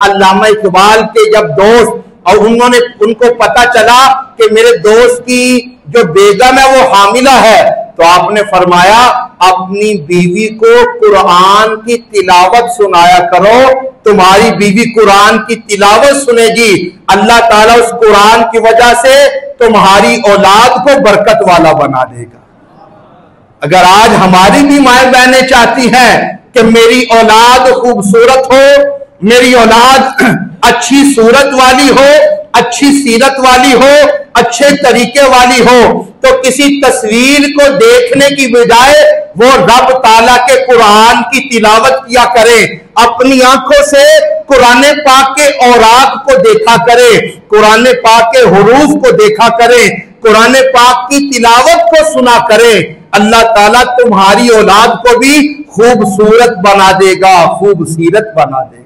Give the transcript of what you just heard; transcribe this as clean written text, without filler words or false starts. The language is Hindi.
अल्लामा इकबाल के जब दोस्त और उनको पता चला कि मेरे दोस्त की जो बेगम है वो हामिला है, तो आपने फरमाया अपनी बीवी को कुरान की तिलावत सुनाया करो, तुम्हारी बीवी कुरान की तिलावत सुनेगी, अल्लाह ताला उस कुरान की वजह से तुम्हारी औलाद को बरकत वाला बना देगा। अगर आज हमारी भी माए बहनें चाहती हैं कि मेरी औलाद खूबसूरत हो, मेरी औलाद अच्छी सूरत वाली हो, अच्छी सीरत वाली हो, अच्छे तरीके वाली हो, तो किसी तस्वीर को देखने की बजाय वो रब ताला के कुरान की तिलावत किया करे, अपनी आंखों से कुरान पाक के औराक को देखा करे, कुरान पाक के हुरूफ को देखा करे, कुरान पाक की तिलावत को सुना करे। अल्लाह ताला तुम्हारी औलाद को भी खूबसूरत बना देगा, खूबसीरत बना देगा।